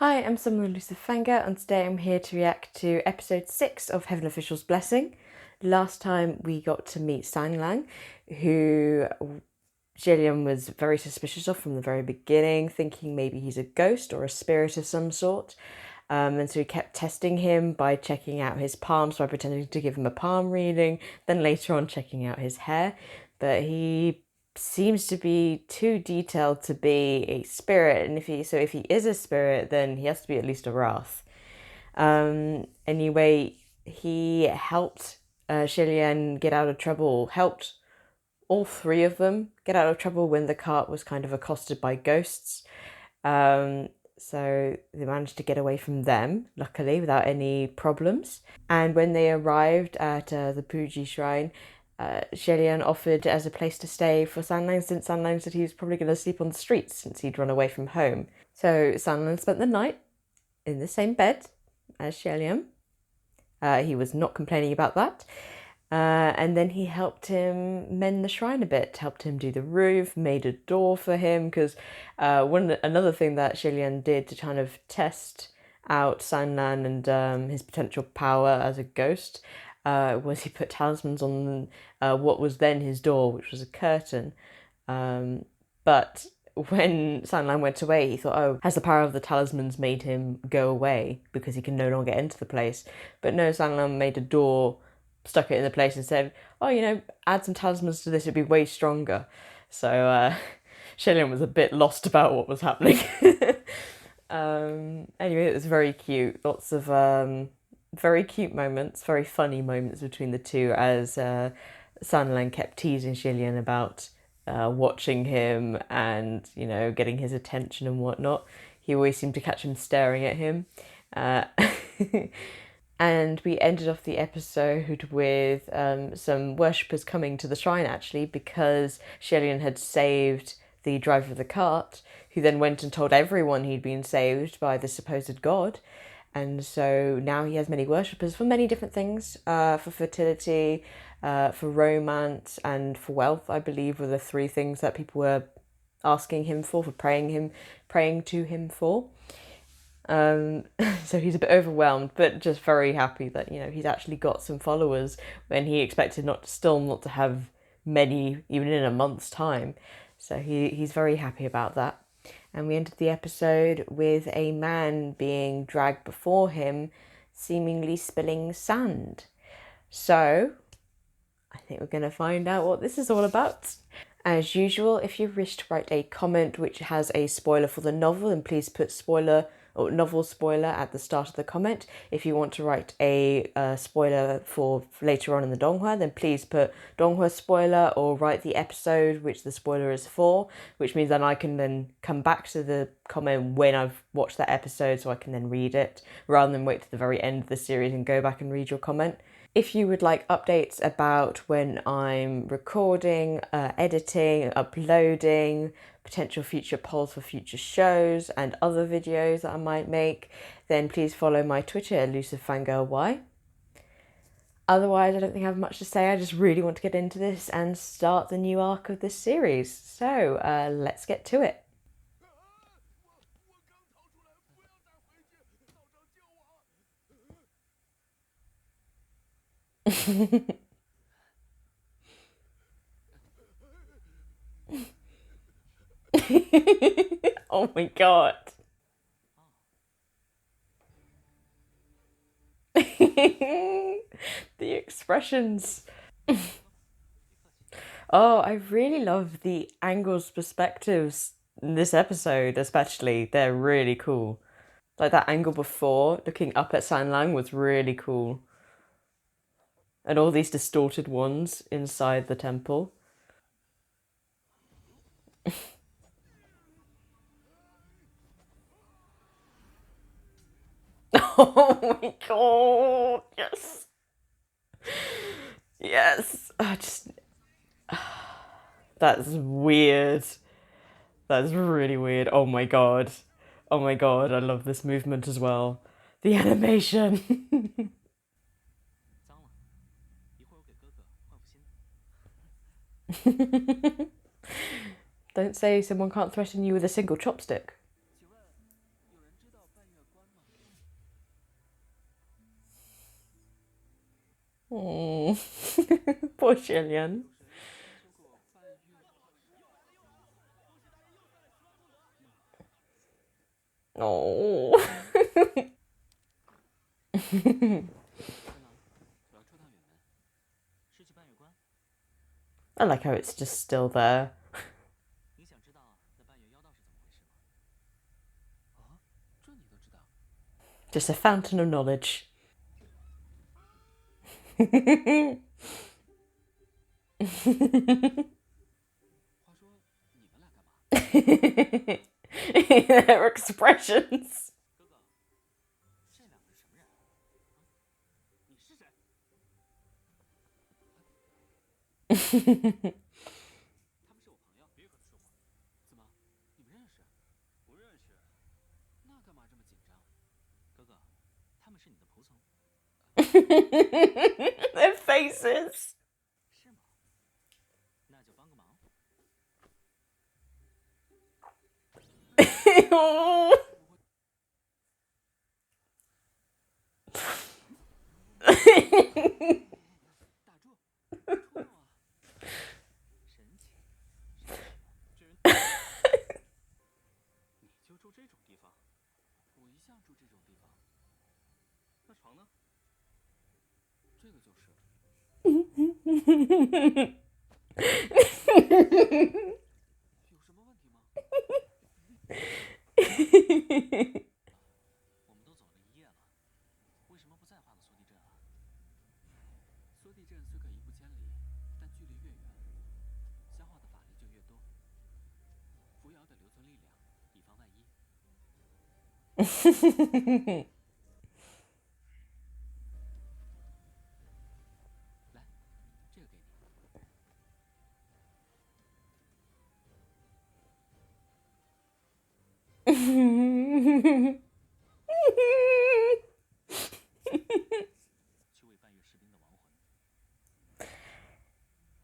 Hi, I'm Summer Elusive Fangirl, and today I'm here to react to episode 6 of Heaven Official's Blessing. Last time we got to meet Lang, who Giggling was very suspicious of from the very beginning, thinking maybe he's a ghost or a spirit of some sort. And so he kept testing him by checking out his palms, by pretending to give him a palm reading, then later on checking out his hair. But he seems to be too detailed to be a spirit, and if he is a spirit, then he has to be at least a wrath. Anyway, he helped Shilian get out of trouble, helped all three of them get out of trouble when the cart was kind of accosted by ghosts. So they managed to get away from them, luckily, without any problems. And when they arrived at the Puji shrine, Shelian offered as a place to stay for Sanlang, since Sanlang said he was probably going to sleep on the streets since he'd run away from home. So Sanlang spent the night in the same bed as Shelian. He was not complaining about that. And then he helped him mend the shrine a bit, helped him do the roof, made a door for him, because another thing that Shilian did to kind of test out Sanlan and his potential power as a ghost was he put talismans on what was then his door, which was a curtain. But when Sanlan went away, he thought, oh, has the power of the talismans made him go away because he can no longer enter the place? But no, Sanlan made a door, stuck it in the place and said, oh, add some talismans to this, it'd be way stronger. So Shillian was a bit lost about what was happening. Anyway, it was very cute. Lots of very cute moments, very funny moments between the two as Sanlan kept teasing Shillian about watching him and, getting his attention and whatnot. He always seemed to catch him staring at him. And we ended off the episode with some worshippers coming to the shrine, actually, because Shelian had saved the driver of the cart, who then went and told everyone he'd been saved by the supposed god. And so now he has many worshippers for many different things, for fertility, for romance, and for wealth, I believe, were the three things that people were asking him for praying to him for. So he's a bit overwhelmed, but just very happy that he's actually got some followers when he expected not to have many, even in a month's time. So he's very happy about that. And we ended the episode with a man being dragged before him, seemingly spilling sand. So I think we're going to find out what this is all about. As usual, if you wish to write a comment which has a spoiler for the novel, then please put spoiler or novel spoiler at the start of the comment. If you want to write a spoiler for later on in the Donghua, then please put Donghua spoiler or write the episode which the spoiler is for, which means then I can then come back to the comment when I've watched that episode so I can then read it, rather than wait to the very end of the series and go back and read your comment. If you would like updates about when I'm recording, editing, uploading, potential future polls for future shows and other videos that I might make, then please follow my Twitter, Elusive Fangirl Y. Otherwise, I don't think I have much to say. I just really want to get into this and start the new arc of this series. So let's get to it. Oh my god. The expressions. Oh, I really love the angles, perspectives in this episode, especially. They're really cool. Like that angle before, looking up at Sanlang, was really cool. And all these distorted ones inside the temple. Oh my god, yes. Yes. That's weird. That's really weird. Oh my god. Oh my god, I love this movement as well. The animation. Don't say someone can't threaten you with a single chopstick. Mm. Poor Jillian. Oh. I like how it's just still there. Just a fountain of knowledge. Their expressions. Their faces.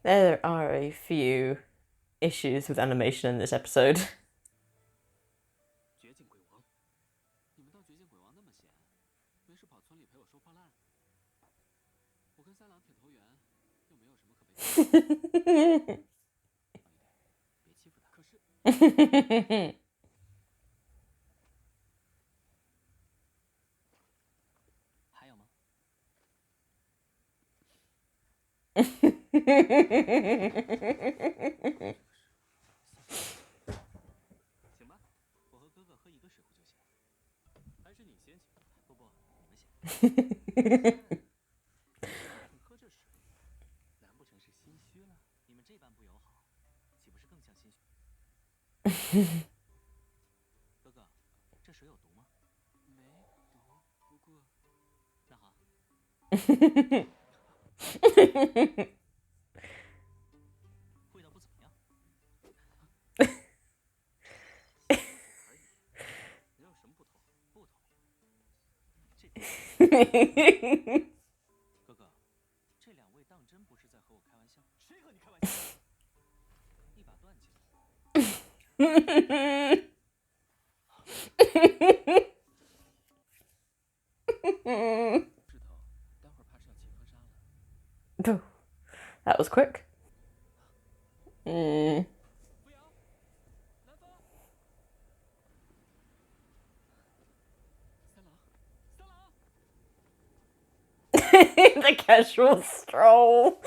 There are a few issues with animation in this episode. That was quick. Mm. The casual stroll.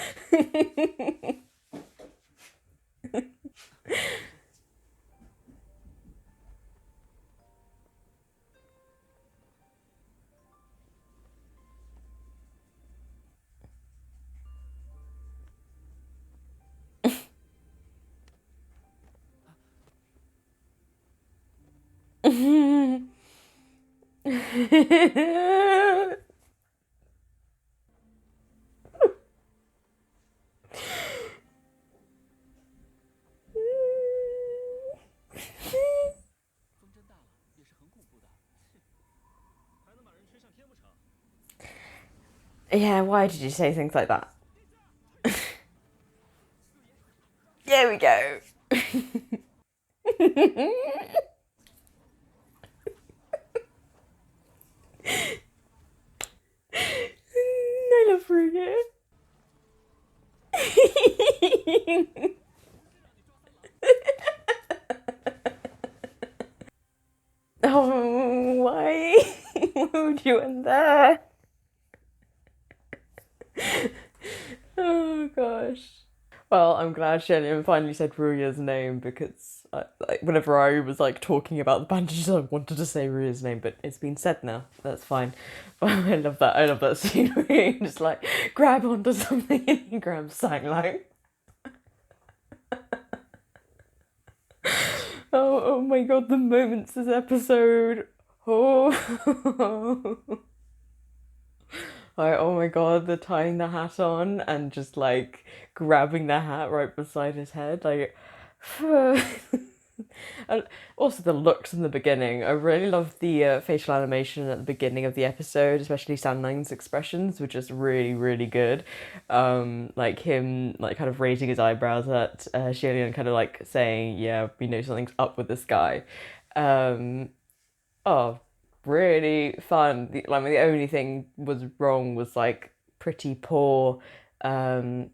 Yeah, why did you say things like that? There we go. I love Ruger. Oh, why? Why would you end there? Oh gosh. Well, I'm glad Shelley finally said Ruya's name because whenever I was like talking about the bandages, I wanted to say Ruya's name, but it's been said now. That's fine. But I love that. I love that scene where he just like grab onto something and he grabs Sanglang. Oh my god, the moments this episode. Oh. Like, oh my god, the tying the hat on and just like grabbing the hat right beside his head. Like, and also the looks in the beginning. I really love the facial animation at the beginning of the episode, especially Sandlang's expressions were just really, really good. Like him, like kind of raising his eyebrows at Shilian, kind of like saying, "Yeah, we know something's up with this guy." Um, oh, really fun. The only thing was wrong was like pretty poor um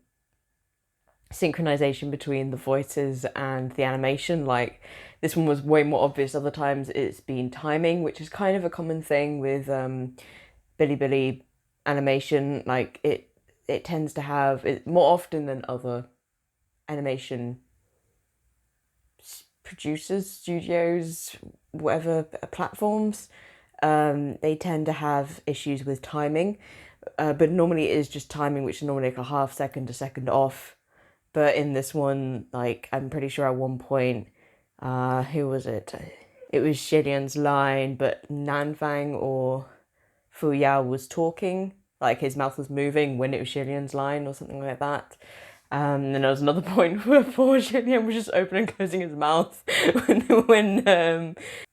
synchronization between the voices and the animation. Like this one was way more obvious. Other times it's been timing, which is kind of a common thing with Billy animation. Like it tends to have it more often than other animation producers, studios, whatever platforms. They tend to have issues with timing, but normally it is just timing, which is normally like a half second, a second off. But in this one, like I'm pretty sure at one point, who was it? It was Shilian's line, but Nanfang or Fu Yao was talking, like his mouth was moving when it was Shilian's line or something like that. And then there was another point where poor Shilian was just opening and closing his mouth when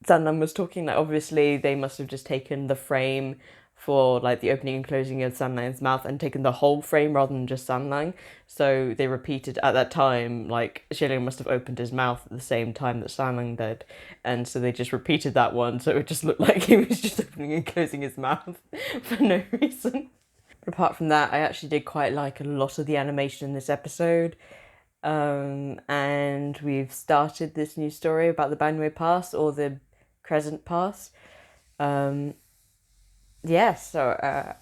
Sanlam was talking. Like obviously they must have just taken the frame for like the opening and closing of Sanlang's mouth and taken the whole frame rather than just Sanlang. So they repeated at that time, like Shilian must have opened his mouth at the same time that Sanlang did. And so they just repeated that one so it just looked like he was just opening and closing his mouth for no reason. But apart from that, I actually did quite like a lot of the animation in this episode. And we've started this new story about the Banway Pass or the Crescent Pass. So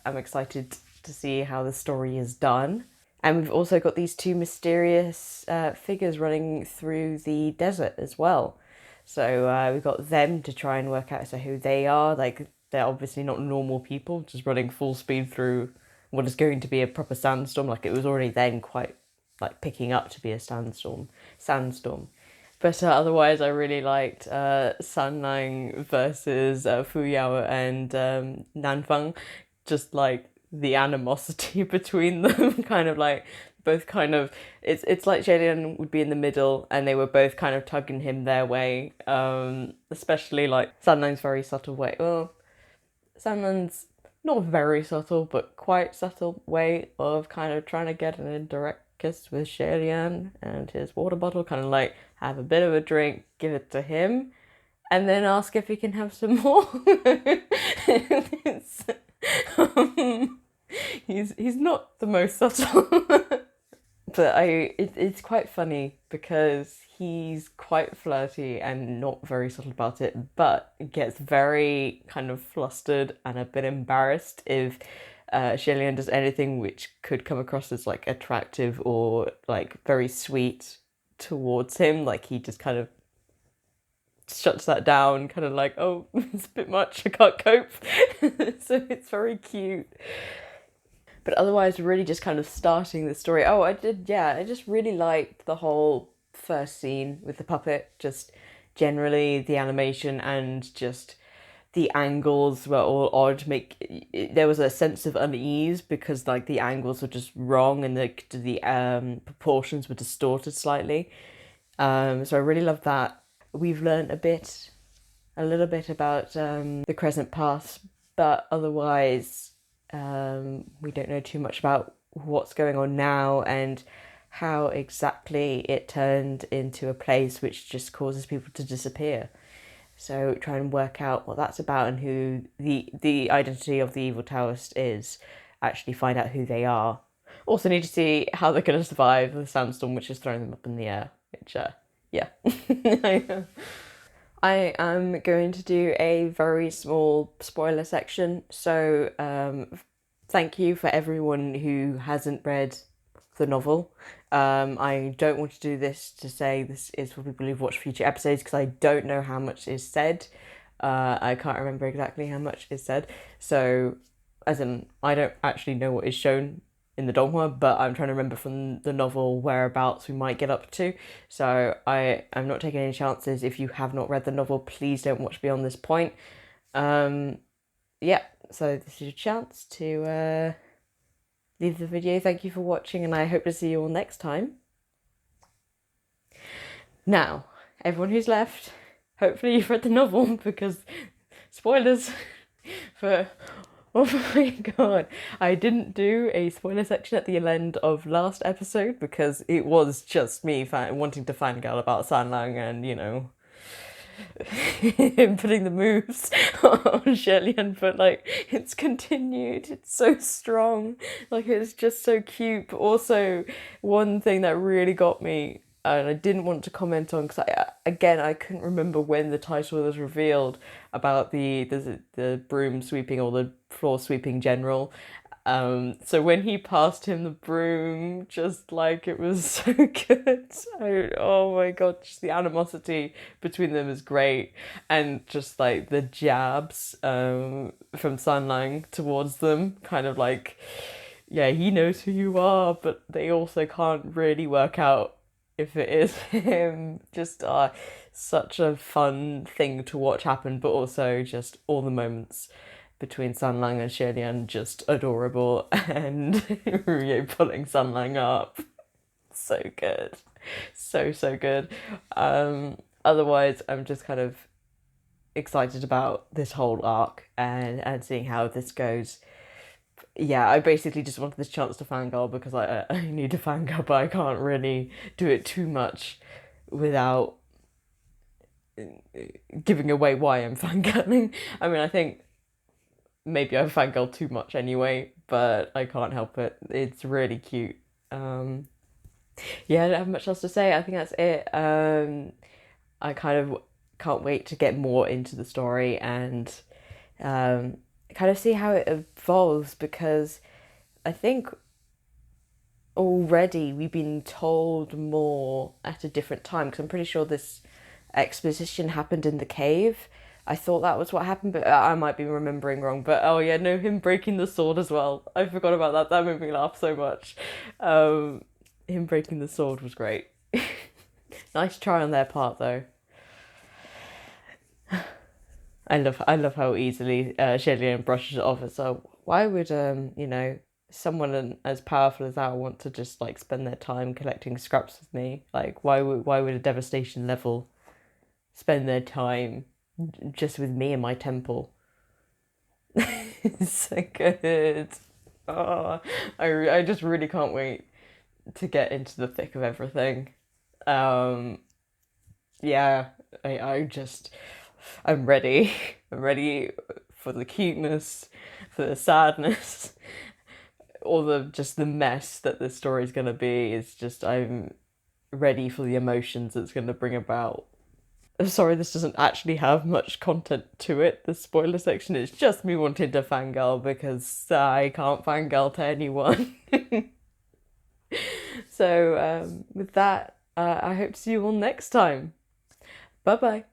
I'm excited to see how the story is done. And we've also got these two mysterious figures running through the desert as well. So we've got them to try and work out who they are. Like they're obviously not normal people, just running full speed through what is going to be a proper sandstorm. Like it was already then quite like picking up to be a sandstorm. But otherwise, I really liked Sanlang versus Fu Yao and Nanfang. Just like the animosity between them, kind of like both kind of it's like Jadian would be in the middle, and they were both kind of tugging him their way. Especially like Sanlang's very subtle way. Well, Sanlang's not very subtle, but quite subtle way of kind of trying to get an indirect kiss with Shelian and his water bottle, kind of like have a bit of a drink, give it to him, and then ask if he can have some more. um, he's not the most subtle. But it's quite funny because he's quite flirty and not very subtle about it, but gets very kind of flustered and a bit embarrassed if Shilian does anything which could come across as like attractive or like very sweet towards him. Like he just kind of shuts that down, kind of like, oh, it's a bit much, I can't cope. So it's very cute. But otherwise, really just kind of starting the story. Oh, I just really liked the whole first scene with the puppet. Just generally the animation and just the angles were all odd. There was a sense of unease because like the angles were just wrong and the proportions were distorted slightly. So I really love that. We've learned a little bit about the Crescent Pass, but otherwise we don't know too much about what's going on now and how exactly it turned into a place which just causes people to disappear. So try and work out what that's about and who the identity of the evil Taoist is. Actually find out who they are. Also need to see how they're going to survive the sandstorm, which is throwing them up in the air. Which, yeah. I am going to do a very small spoiler section. So, thank you for everyone who hasn't read the novel. I don't want to do this to say this is for people who've watched future episodes because I don't know how much is said. I can't remember exactly how much is said. So, as in, I don't actually know what is shown in the donghua, but I'm trying to remember from the novel whereabouts we might get up to. So I'm not taking any chances. If you have not read the novel, please don't watch beyond this point. Yeah, so this is your chance to leave the video. Thank you for watching, and I hope to see you all next time. Now, everyone who's left, hopefully you've read the novel because spoilers for. Oh my god, I didn't do a spoiler section at the end of last episode because it was just me wanting to fangirl about Sanlang and, you know, him putting the moves on Shirley, but like it's continued. It's so strong. Like it's just so cute. But also, one thing that really got me, and I didn't want to comment on because I couldn't remember when the title was revealed about the broom sweeping or the floor sweeping general. So when he passed him the broom, just like it was so good. Oh my god, just the animosity between them is great, and just like the jabs from Sanlang towards them, kind of like, yeah, he knows who you are, but they also can't really work out if it is him. Just such a fun thing to watch happen, but also just all the moments between Sanlang and Shirley just adorable, and Ruyo pulling Sanlang up. So good. So good. Otherwise, I'm just kind of excited about this whole arc and seeing how this goes. Yeah, I basically just wanted this chance to fangirl because I need to fangirl, but I can't really do it too much without giving away why I'm fangirling. I mean, I think maybe I fangirl too much anyway, but I can't help it. It's really cute. Yeah, I don't have much else to say. I think that's it. I kind of can't wait to get more into the story and kind of see how it evolves because I think already we've been told more at a different time because I'm pretty sure this exposition happened in the cave. I thought that was what happened, but I might be remembering wrong. But oh yeah, no, him breaking the sword as well. I forgot about that. That made me laugh so much. Him breaking the sword was great. Nice try on their part though. I love how easily Shirley brushes it off. So why would you know, someone as powerful as that want to just like spend their time collecting scraps with me? Like why would a devastation level spend their time just with me in my temple? It's so good. Oh, I just really can't wait to get into the thick of everything. Um, yeah, I just I'm ready. I'm ready for the cuteness, for the sadness, all the just the mess that this story's gonna be. It's just I'm ready for the emotions it's gonna bring about. Sorry, this doesn't actually have much content to it, the spoiler section. It's just me wanting to fangirl because I can't fangirl to anyone. So, with that, I hope to see you all next time. Bye bye.